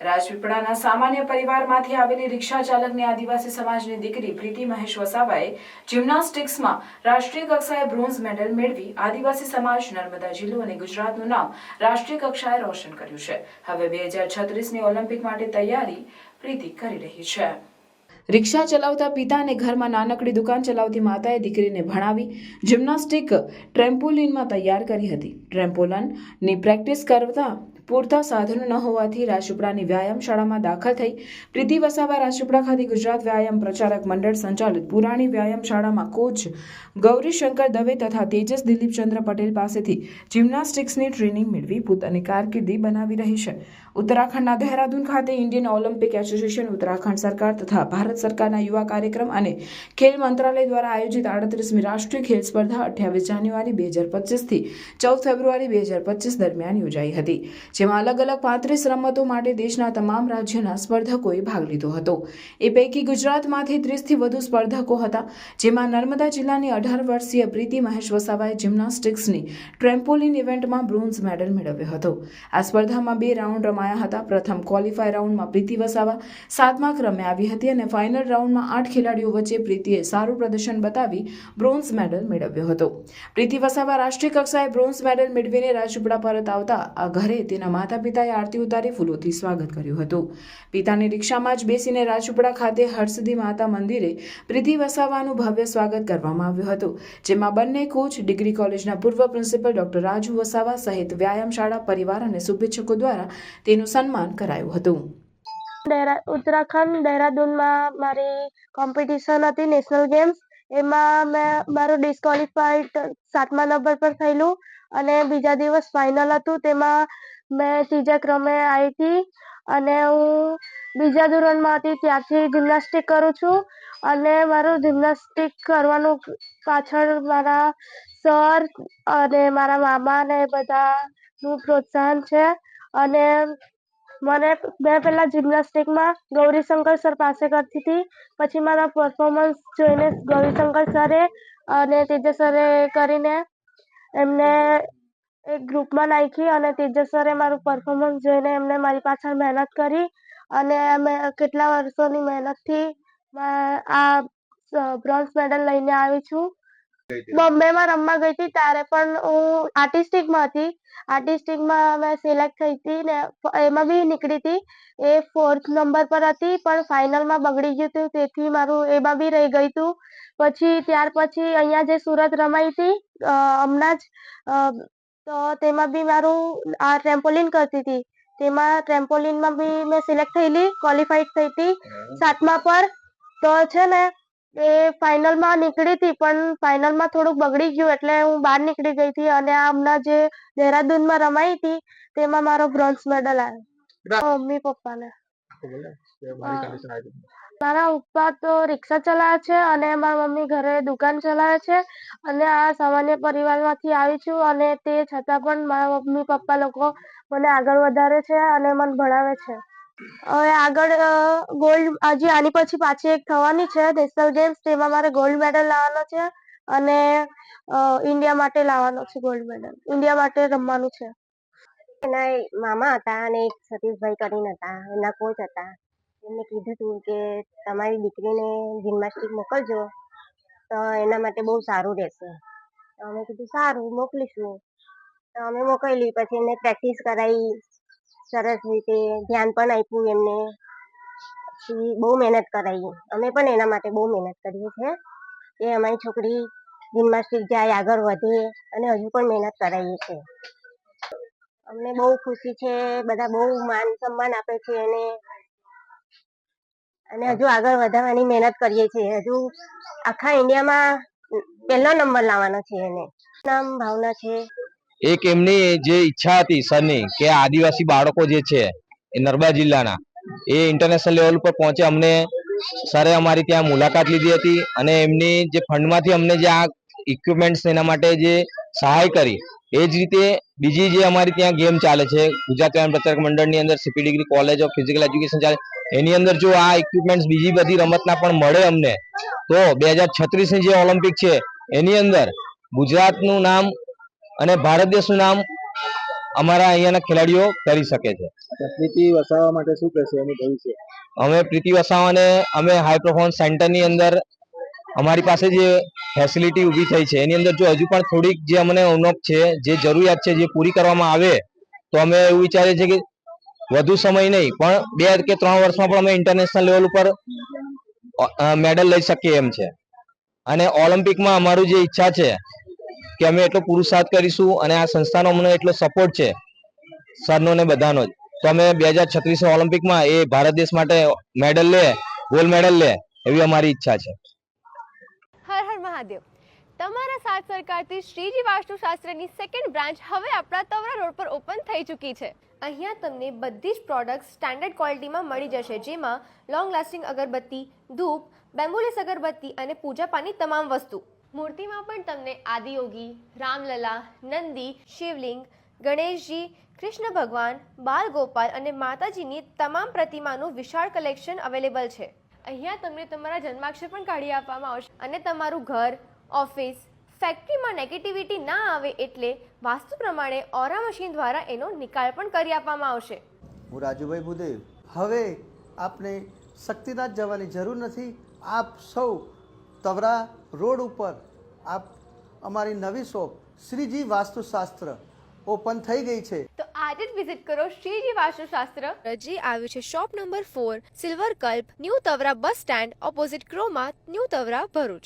રાજપીપળાના સામાન્ય પરિવારમાંથી આવેલી રિક્ષા ચાલકની આદિવાસી સમાજની દીકરી પ્રીતિ મહેશ વસાવાએ જિમ્નાસ્ટિક્સમાં રાષ્ટ્રીય કક્ષાએ બ્રોન્ઝ મેડલ મેળવી આદિવાસી સમાજ, નર્મદા જિલ્લો અને ગુજરાતનું નામ રાષ્ટ્રીય કક્ષાએ રોશન કર્યું છે. હવે 2036ની ઓલિમ્પિક માટે તૈયારી પ્રીતિ કરી રહી છે. રિક્ષા ચલાવતા પિતા અને ઘરમાં નાનકડી દુકાન ચલાવતી માતાએ દીકરીને ભણાવી જિમ્નાસ્ટિક ટ્રેમ્પોલિનમાં તૈયાર કરી હતી. ટ્રેમ્પોલિનની પ્રેક્ટિસ કરતા પૂરતા સાધનો ન હોવાથી રાજપીપળાની વ્યાયામ શાળામાં દાખલ થઈ પ્રીતિ વસાવા રાજપીપળા ખાતે ગુજરાત વ્યાયામ પ્રચારક મંડળ સંચાલિત પુરાણી વ્યાયામ શાળામાં કોચ ગૌરીશંકર દવે તથા તેજસ દિલીપચંદ્ર પટેલ પાસેથી જિમ્નાસ્ટિક્સની ટ્રેનિંગ મેળવી પોતાની કારકિર્દી બનાવી રહી છે. ઉત્તરાખંડના દહેરાદૂન ખાતે ઇન્ડિયન ઓલિમ્પિક એસોસિએશન, ઉત્તરાખંડ સરકાર તથા ભારત સરકારના યુવા કાર્યક્રમ અને ખેલ મંત્રાલય દ્વારા આયોજિત 38મી રાષ્ટ્રીય ખેલ સ્પર્ધા 28 જાન્યુઆરી 2025 થી 14 ફેબ્રુઆરી 2025 દરમિયાન યોજાઈ હતી, જેમાં અલગ અલગ 35 રમતો માટે દેશના તમામ રાજ્યોના સ્પર્ધકોએ ભાગ લીધો હતો. એ પૈકી ગુજરાતમાંથી 30થી વધુ સ્પર્ધકો હતા, જેમાં નર્મદા જિલ્લાની 18 વર્ષીય પ્રીતિ મહેશ વસાવાએ જિમ્નાસ્ટિક્સની ટ્રેમ્પોલિન ઇવેન્ટમાં બ્રોન્ઝ મેડલ મેળવ્યો હતો. આ સ્પર્ધામાં 2 રાઉન્ડ રમાયા હતા. પ્રથમ ક્વોલિફાય રાઉન્ડમાં પ્રીતિ વસાવા 7મા ક્રમે આવી હતી અને ફાઇનલ રાઉન્ડમાં 8 ખેલાડીઓ વચ્ચે પ્રીતિએ સારું પ્રદર્શન બતાવી બ્રોન્ઝ મેડલ મેળવ્યો હતો. પ્રીતિ વસાવા રાષ્ટ્રીય કક્ષાએ બ્રોન્ઝ મેડલ મેળવીને રાજપીપળા પરત આવતા આ ઘરે તેના માતા પિતાએ આરતી ઉતારી ફૂલોથી સ્વાગત કર્યું હતું. પિતાની રિક્ષામાં જ બેસીને રાજપીપળા ખાતે હરસિદ્ધિ માતા મંદિરે પ્રીતિ વસાવાનું ભવ્ય સ્વાગત કરવામાં આવ્યું હતું, જેમાં બંને કોચ, ડિગ્રી કોલેજના પૂર્વ પ્રિન્સિપલ ડોક્ટર રાજુ વસાવા સહિત વ્યાયામ શાળા પરિવાર અને શુભેચ્છકો દ્વારા તેનું સન્માન કરાયું હતું. ઉત્તરાખંડ દહેરાદૂનમાં મારી કોમ્પિટિશન હતી નેશનલ ગેમ્સ. એમાં મેં મારું ડિસ્ક્વોલિફાઈડ 7મા નંબર પર થયેલું અને બીજા દિવસ ફાઇનલ હતું, તેમાં મેં 3જા ક્રમે આવી હતી અને હું બીજા ધોરણમાં હતી ત્યારથી જિમ્નાસ્ટિક કરું છું. અને મારું જિમ્નાસ્ટિક કરવાનું પાછળ મારા સર અને મારા મામા ને બધાનું પ્રોત્સાહન છે. અને મેં પહેલાં જિમ્નાસ્ટિકમાં ગૌરીશંકર સર પાસે કરતી હતી, પછી મારા પરફોર્મન્સ જોઈને ગૌરીશંકર સરે અને તેજસ સરે કરીને એમને એક ગ્રુપમાં નાખી અને તેજસ સરે મારું પરફોર્મન્સ જોઈને એમને મારી પાછળ મહેનત કરી અને મેં કેટલા વર્ષોની મહેનતથી આ બ્રોન્ઝ મેડલ લઈને આવી છું. બોમ્બેમાં રમવા ગઈ હતી ત્યારે પણ હું આર્ટિસ્ટિકમાં હતી. આર્ટિસ્ટિકમાં મેં સિલેક્ટ થઈ હતી ને એમાં બી નીકળી હતી. એ 4th નંબર પર હતી, પણ ફાઇનલમાં બગડી ગયું હતું, તેથી મારું એમાં બી રહી ગયું હતું. ત્યાર પછી અહીંયા જે સુરત રમાઈ હતી હમણાં જ, તો તેમાં બી મારું આ ટ્રેમ્પોલિન કરતી હતી, તેમાં ટ્રેમ્પોલિનમાં બી મેં સિલેક્ટ થયેલી, ક્વોલિફાઈડ થઈ હતી 7મા પર. તો છે ને એ ફાઇનલમાં નીકળી હતી, પણ ફાઇનલમાં થોડુંક બગડી ગયું એટલે હું બહાર નીકળી ગઈ હતી અને આ હમણાં જે દહેરાદૂનમાં રમાઈ હતી તેમાં મારો બ્રોન્ઝ મેડલ આવ્યો. મમ્મી પપ્પાને મારા પપ્પા તો રિક્ષા ચલાવે છે અને મારા મમ્મી ઘરે દુકાન ચલાવે છે અને આ સામાન્ય પરિવારમાંથી આવી છું અને તે છતાં પણ મારા મમ્મી પપ્પા લોકો મને આગળ વધારે છે અને મને ભણાવે છે. હવે આગળ ગોલ્ડ, હજી આની પછી પાછી એક થવાની છે નેશનલ ગેમ્સ, તેમાં મારે ગોલ્ડ મેડલ લાવવાનો છે અને ઇન્ડિયા માટે લાવવાનો છે ગોલ્ડ મેડલ, ઇન્ડિયા માટે રમવાનું છે. એના મામા હતા અને એક સતીશભાઈ કરીને હતા, એના કોચ હતા. એમને કીધું હતું કે તમારી દીકરીને જિમ્નાસ્ટિક મોકલજો તો એના માટે બહુ સારું રહેશે. તો અમે કીધું સારું મોકલીશું. તો અમે મોકલી, પછી એમને પ્રેક્ટિસ કરાવી સરસ રીતે, ધ્યાન પણ આપ્યું એમને, પછી બહુ મહેનત કરાવી. અમે પણ એના માટે બહુ મહેનત કરીએ છીએ કે અમારી છોકરી જિમ્નાસ્ટિક જાય, આગળ વધે અને હજુ પણ મહેનત કરાવીએ છીએ. અમને બહુ ખુશી છે, બધા બહુ માન સન્માન આપે છે એને અને હજુ આગળ વધારવાની મહેનત કરીએ છીએ. હજુ આખા ઇન્ડિયામાં 1લો નંબર લાવવાનો છે એને. નામ ભાવના છે. એક એમની જે ઈચ્છા હતી સરની કે આદિવાસી બાળકો જે છે એ નર્મદા જિલ્લાના એ ઇન્ટરનેશનલ લેવલ પર પહોંચે. અમને સરે અમારી ત્યાં મુલાકાત લીધી હતી અને એમની જે ફંડમાંથી અમને જે આ ઇક્વિપમેન્ટ્સ એના માટે જે સહાય કરી, એ જ રીતે બીજી જે અમારી ત્યાં ગેમ ચાલે છે ગુજરાત વ્યાયામ પ્રચારક મંડળની અંદર CP degree college of physical education ચાલે, એની અંદર જો આ ઇક્વિપમેન્ટ્સ બીજી બધી રમતના પણ મળે અમને, તો 2036ની જે ઓલિમ્પિક છે એની અંદર ગુજરાતનું નામ અને ભારત દેશનું નામ અમારા અહીંયાના ખેલાડીઓ કરી શકે છે. પ્રીતિ વસાવા માટે શું કહેશો એનું ભવિષ્ય? અમે પ્રીતિ વસાવાને અમે હાઈ પરફોર્મન્સ સેન્ટરની અંદર અમારી પાસે જે ફેસિલિટી ઊભી થઈ છે એની અંદર જો હજુ પણ થોડીક જે અમને ઉણપ છે, જે જરૂરિયાત છે, જે પૂરી કરવામાં આવે તો અમે એવું વિચારીએ છીએ કે વધુ સમય નહીં પણ 2 કે 3 વર્ષમાં પણ અમે ઇન્ટરનેશનલ લેવલ ઉપર મેડલ લઈ શકીએ એમ છે. અને ઓલિમ્પિકમાં અમારું જે ઈચ્છા છે કે અમે એટલો પુરુષાર્થ કરીશું અને આ સંસ્થાનો અમને એટલો સપોર્ટ છે સરનો ને બધાનો જ, તો અમે 2036 ઓલિમ્પિકમાં એ ભારત દેશ માટે મેડલ લે, ગોલ્ડ મેડલ લે એવી અમારી ઈચ્છા છે. હર હર મહાદેવ. તમારા સાથ સરકારથી શ્રીજી વાસ્તુશાસ્ત્રની સેકન્ડ બ્રાન્ચ હવે આપણા તવરા રોડ પર ઓપન થઈ ચૂકી છે. અહીંયા તમને બધી જ પ્રોડક્ટ્સ સ્ટાન્ડર્ડ ક્વોલિટીમાં મળી જશે, જેમાં લોંગ લાસ્ટિંગ અગરબત્તી, ધૂપ, બેમ્બુલેસ અગરબત્તી અને પૂજાપાની તમામ વસ્તુ. મૂર્તિમાં પણ તમને આદિયોગી, રામલલા, નંદી, શિવલિંગ, ગણેશજી, કૃષ્ણ ભગવાન, બાલ ગોપાલ અને માતાજીની તમામ પ્રતિમાનું વિશાળ કલેક્શન અવેલેબલ છે. અહીંયા તમને તમારા જન્માક્ષર પણ કાઢી આપવામાં આવશે અને તમારું ઘર, ઓફિસ, ફેક્ટરીમાં નેગેટિવિટી ના આવે એટલે વાસ્તુ પ્રમાણે ઓરા મશીન દ્વારા એનો નિકાલ પણ કરી આપવામાં આવશે. હું રાજુભાઈ ભૂદેવ. હવે આપને શક્તિનાથ જવાની જરૂર નથી. આપ સૌ તવરા રોડ ઉપર આપ અમારી નવી શોપ શ્રીજી વાસ્તુશાસ્ત્ર ઓપન થઈ ગઈ છે. તો આજે જ વિઝિટ કરો શ્રીજી વાસ્તુશાસ્ત્ર. જે આવ્યું છે shop number 4, silver Kalp, new Tavra bus stand opposite Croma, new Tavra, Bharuch.